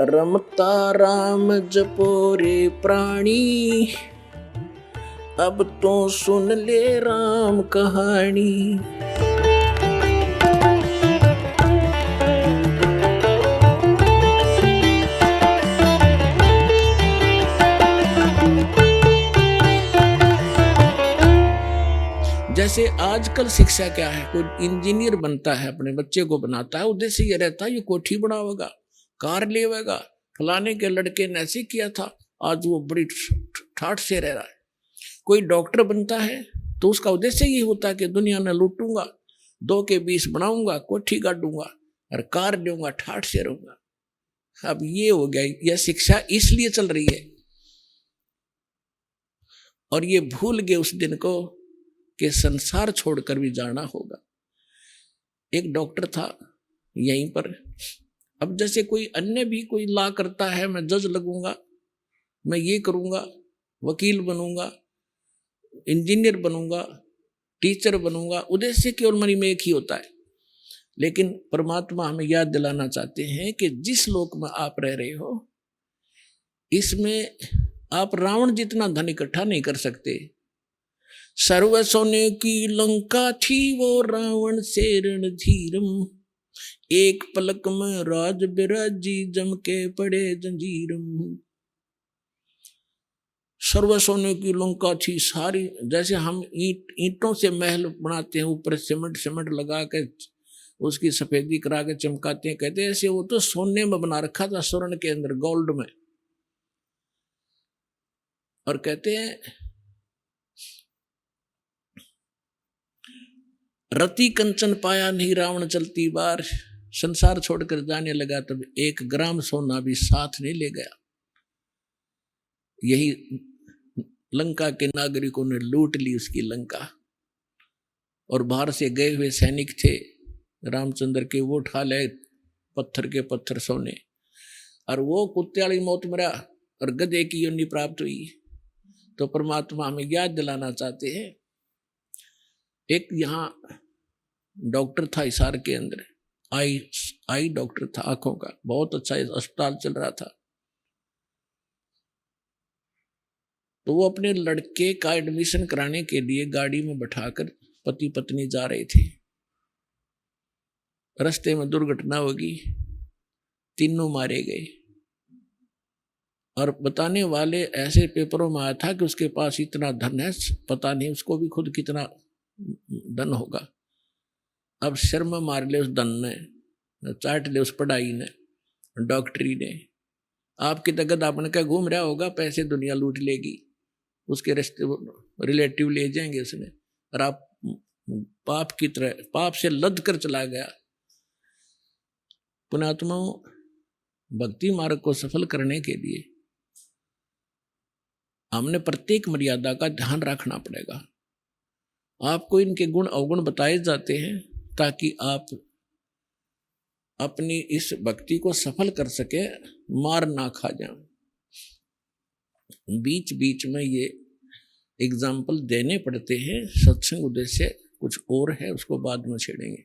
रमता राम जपो रे प्राणी, अब तो सुन ले राम कहानी। जैसे आजकल शिक्षा क्या है, कोई इंजीनियर बनता है, अपने बच्चे को बनाता है, उद्देश्य ये रहता है ये कोठी बनावेगा, कार लेवेगा, फलाने के लड़के ने ऐसे किया था, आज वो बड़ी ठाठ से रह रहा है। कोई डॉक्टर बनता है तो उसका उद्देश्य ये होता है कि दुनिया में लूटूंगा, 2 के 20 बनाऊंगा, कोठी गाड़ूंगा और कार लूंगा, ठाठ से रहूंगा। अब ये हो गया, यह शिक्षा इसलिए चल रही है और ये भूल गए उस दिन को कि संसार छोड़कर भी जाना होगा। एक डॉक्टर था यहीं पर। अब जैसे कोई अन्य भी कोई लॉ करता है, मैं जज लगूंगा, मैं ये करूंगा, वकील बनूंगा, इंजीनियर बनूंगा, टीचर बनूंगा, उद्देश्य केवल मन में एक ही होता है। लेकिन परमात्मा हमें याद दिलाना चाहते हैं कि जिस लोक में आप रह रहे हो, इसमें आप रावण जितना धन इकट्ठा नहीं कर सकते। सर्व सोने की लंका थी वो रावण से रणधीरम, एक पलक में राज बिराजी जम के पड़े जंजीरम। सर्व सोने की लंका थी सारी, जैसे हम ईंटों से महल बनाते हैं, ऊपर सीमेंट लगा के उसकी सफेदी करा के चमकाते हैं, कहते हैं ऐसे वो तो सोने में बना रखा था, स्वर्ण के अंदर, गोल्ड में। और कहते हैं रति कंचन पाया नहीं रावण चलती बार, संसार छोड़कर जाने लगा तब 1 ग्राम सोना भी साथ नहीं ले गया। यही लंका के नागरिकों ने लूट ली उसकी लंका, और बाहर से गए हुए सैनिक थे रामचंद्र के, वो उठा ले पत्थर के पत्थर सोने, और वो कुत्ते वाली मौत मरा और गधे की योनि प्राप्त हुई। तो परमात्मा हमें याद दिलाना चाहते हैं, एक यहाँ डॉक्टर था हिसार के अंदर, आई डॉक्टर था, आंखों का, बहुत अच्छा अस्पताल चल रहा था। तो वो अपने लड़के का एडमिशन कराने के लिए गाड़ी में बैठाकर पति पत्नी जा रहे थे। रास्ते में दुर्घटना होगी, तीनों मारे गए। और बताने वाले ऐसे पेपरों में आया था कि उसके पास इतना धन है, पता नहीं उसको भी खुद कितना धन होगा। अब शर्म मार ले उस धन ने, चाट ले उस पढ़ाई ने, डॉक्टरी ने। आपकी तगत आपने क्या घूम रहा होगा, पैसे दुनिया लूट लेगी, उसके रिश्ते रिलेटिव ले जाएंगे उसने, और आप पाप की तरह पाप से लद कर चला गया। पुण्यात्माओं, भक्ति मार्ग को सफल करने के लिए हमने प्रत्येक मर्यादा का ध्यान रखना पड़ेगा। आपको इनके गुण अवगुण बताए जाते हैं ताकि आप अपनी इस भक्ति को सफल कर सके, मार ना खा जाए। बीच बीच में ये एग्जाम्पल देने पड़ते हैं, सत्संग उद्देश्य कुछ और है, उसको बाद में छेड़ेंगे।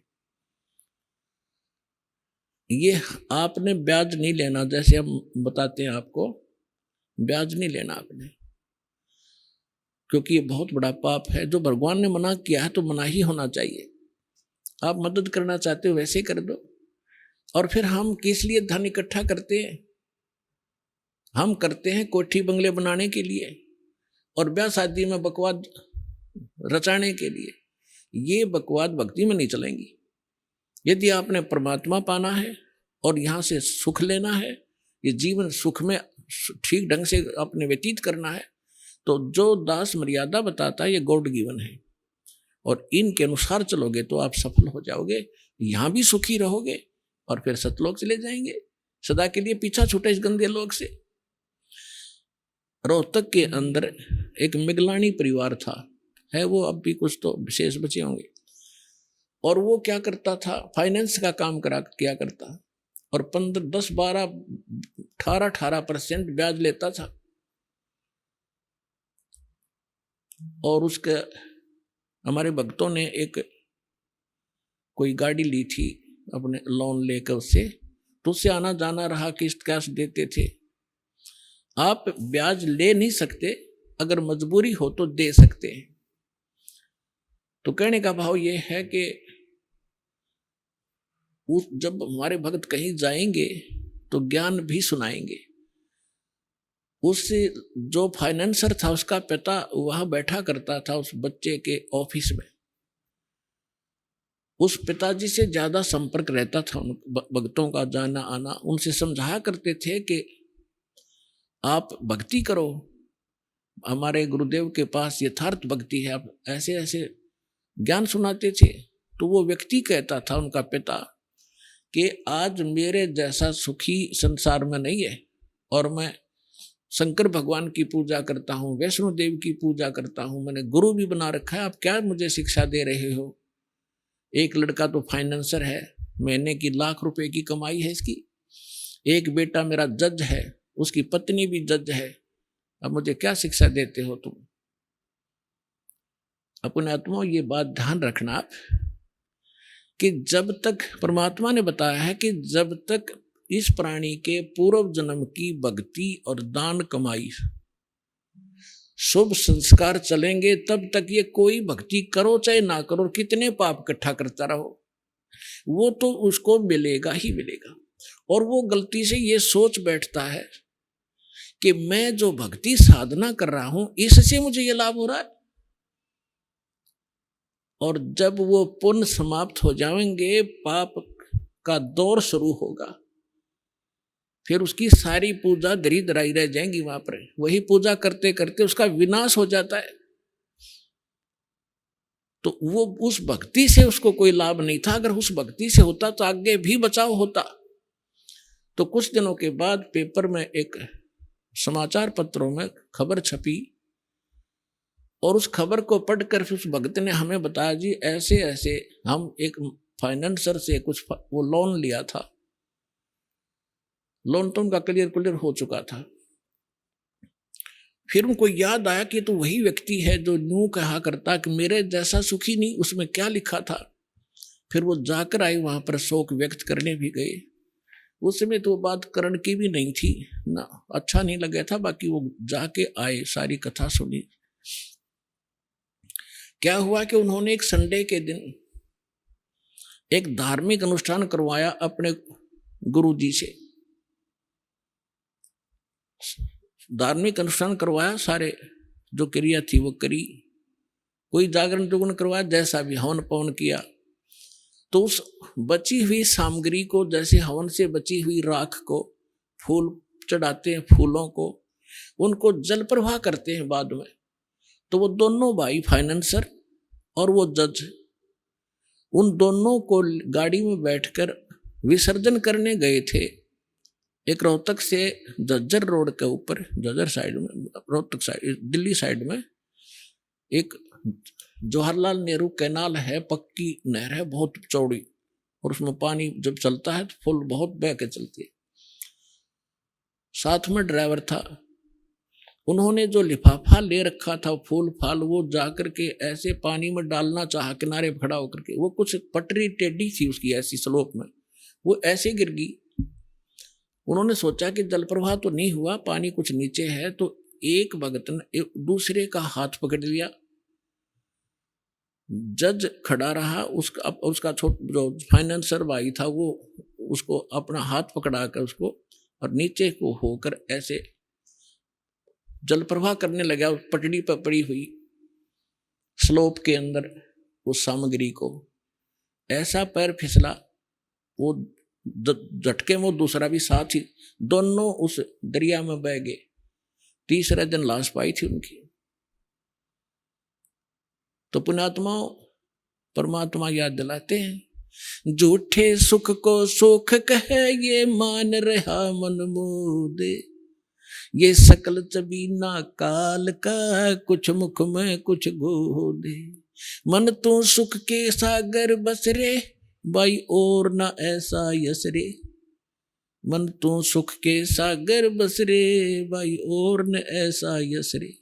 ये आपने ब्याज नहीं लेना, जैसे हम बताते हैं आपको, ब्याज नहीं लेना आपने, क्योंकि ये बहुत बड़ा पाप है। जो भगवान ने मना किया है तो मना ही होना चाहिए। आप मदद करना चाहते हो वैसे कर दो। और फिर हम किस लिए धन इकट्ठा करते हैं? हम करते हैं कोठी बंगले बनाने के लिए और ब्याह शादी में बकवाद रचाने के लिए। ये बकवाद भक्ति में नहीं चलेंगी। यदि आपने परमात्मा पाना है और यहाँ से सुख लेना है, ये जीवन सुख में ठीक ढंग से अपने व्यतीत करना है, तो जो दास मर्यादा बताता है ये गॉड गिवन है, और इनके अनुसार चलोगे तो आप सफल हो जाओगे, यहाँ भी सुखी रहोगे और फिर सतलोक चले जाएंगे, सदा के लिए पीछा छूटे इस गंदे लोक से। रोहतक के अंदर एक मिगलानी परिवार था, है वो अब भी कुछ तो विशेष बचे होंगे, और वो क्या करता था, फाइनेंस का काम किया करता, और 15, 10, 12, 18% ब्याज लेता था। और उसके हमारे भक्तों ने एक कोई गाड़ी ली थी अपने लोन लेकर उससे, तो उससे आना जाना रहा, किस्त कैश देते थे। आप ब्याज ले नहीं सकते, अगर मजबूरी हो तो दे सकते हैं। तो कहने का भाव ये है कि जब हमारे भक्त कहीं जाएंगे तो ज्ञान भी सुनाएंगे। उससे जो फाइनेंसर था उसका पिता वहां बैठा करता था उस बच्चे के ऑफिस में, उस पिताजी से ज्यादा संपर्क रहता था उन भक्तों का जाना आना। उनसे समझाया करते थे कि आप भक्ति करो, हमारे गुरुदेव के पास यथार्थ भक्ति है, आप ऐसे ऐसे ज्ञान सुनाते थे। तो वो व्यक्ति कहता था उनका पिता कि आज मेरे जैसा सुखी संसार में नहीं है, और मैं शंकर भगवान की पूजा करता हूँ, वैष्णो देवी की पूजा करता हूँ, मैंने गुरु भी बना रखा है, आप क्या मुझे शिक्षा दे रहे हो। एक लड़का तो फाइनेंसर है, महीने की लाख रुपए की कमाई है इसकी। एक बेटा मेरा जज है, उसकी पत्नी भी जज है, अब मुझे क्या शिक्षा देते हो तुम। अपने आत्मा ये बात ध्यान रखना आप कि जब तक परमात्मा ने बताया है कि जब तक इस प्राणी के पूर्व जन्म की भक्ति और दान कमाई शुभ संस्कार चलेंगे, तब तक ये कोई भक्ति करो चाहे ना करो, कितने पाप इकट्ठा करता रहो, वो तो उसको मिलेगा ही मिलेगा। और वो गलती से ये सोच बैठता है कि मैं जो भक्ति साधना कर रहा हूं इससे मुझे ये लाभ हो रहा है। और जब वो पुण्य समाप्त हो जाएंगे, पाप का दौर शुरू होगा, फिर उसकी सारी पूजा धरी धराई रह जाएंगी वहां पर। वही पूजा करते करते उसका विनाश हो जाता है। तो वो उस भक्ति से उसको कोई लाभ नहीं था। अगर उस भक्ति से होता तो आगे भी बचाव होता। तो कुछ दिनों के बाद पेपर में एक समाचार पत्रों में खबर छपी, और उस खबर को पढ़कर उस भक्त ने हमें बताया, जी ऐसे ऐसे हम एक फाइनेंसर से कुछ वो लोन लिया था, लोन तो उनका क्लियर हो चुका था। फिर उनको याद आया कि तो वही व्यक्ति है जो यूं कहा करता कि मेरे जैसा सुखी नहीं, उसमें क्या लिखा था। फिर वो जाकर आए, वहां पर शोक व्यक्त करने भी गए। उस समय तो बात करण की भी नहीं थी ना, अच्छा नहीं लगा था। बाकी वो जाके आए, सारी कथा सुनी। क्या हुआ कि उन्होंने एक संडे के दिन एक धार्मिक अनुष्ठान करवाया अपने गुरुजी से। धार्मिक अनुष्ठान करवाया, सारे जो क्रिया थी वो करी, कोई जागरण जुगरण करवाया, जैसा भी हवन पवन किया। तो उस बची हुई सामग्री को, जैसे हवन से बची हुई राख को फूल चढ़ाते हैं, फूलों को उनको जल प्रवाह करते हैं बाद में। तो वो दोनों भाई फाइनेंसर और वो जज, उन दोनों को गाड़ी में बैठकर विसर्जन करने गए थे। एक रोहतक से झज्जर रोड के ऊपर, झज्जर साइड में, रोहतक साइड, दिल्ली साइड में एक जवाहरलाल नेहरू कैनाल है, पक्की नहर है, बहुत चौड़ी, और उसमें पानी जब चलता है तो फुल बहुत बह के चलती है। साथ में ड्राइवर था। उन्होंने जो लिफाफा ले रखा था फूल फाल, वो जाकर के ऐसे पानी में डालना चाहा किनारे खड़ा होकर के। वो कुछ पटरी टेढ़ी थी उसकी, ऐसी स्लोप में, वो ऐसे गिर गई। उन्होंने सोचा कि जल प्रवाह तो नहीं हुआ, पानी कुछ नीचे है। तो एक भगत ने दूसरे का हाथ पकड़ लिया। जज खड़ा रहा, उसका जो फाइनेंसर भाई था वो उसको अपना हाथ पकड़ा कर उसको, और नीचे को होकर ऐसे जल प्रवाह करने लगा पटड़ी पर पड़ी हुई स्लोप के अंदर उस सामग्री को। ऐसा पैर फिसला, वो झटके में दूसरा भी साथ ही, दोनों उस दरिया में बह गए। तीसरे दिन लाश पाई थी उनकी। तो पुण्यात्मा परमात्मा याद दिलाते हैं, झूठे सुख को सुख कहे ये मान रहा मन मोदे, ये सकल चबीना काल का कुछ मुख में कुछ गोदे। मन तू सुख के सागर बस रे, भाई और ना ऐसा यस रे। मन तू सुख के सागर बस रे, भाई और न ऐसा यस रे।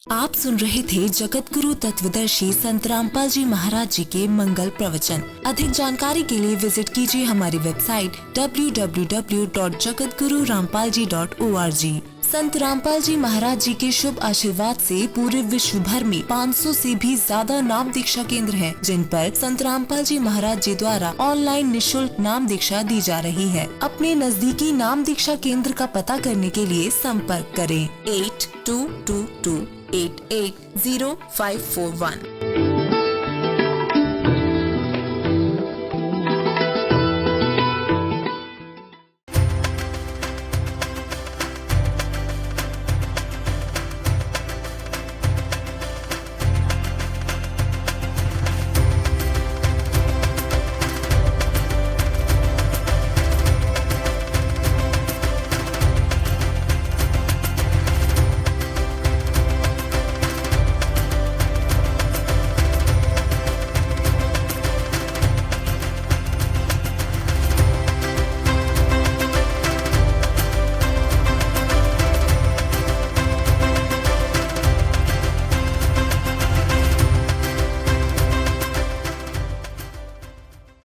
आप सुन रहे थे जगत गुरु तत्वदर्शी संत रामपाल जी महाराज जी के मंगल प्रवचन। अधिक जानकारी के लिए विजिट कीजिए हमारी वेबसाइट www.jagatgururampalji.org। संत रामपाल जी महाराज जी के शुभ आशीर्वाद से पूरे विश्व भर में 500 से भी ज्यादा नाम दीक्षा केंद्र हैं, जिन पर संत रामपाल जी महाराज जी द्वारा ऑनलाइन निशुल्क नाम दीक्षा दी जा रही है। अपने नजदीकी नाम दीक्षा केंद्र का पता करने के लिए संपर्क करें 8222880541।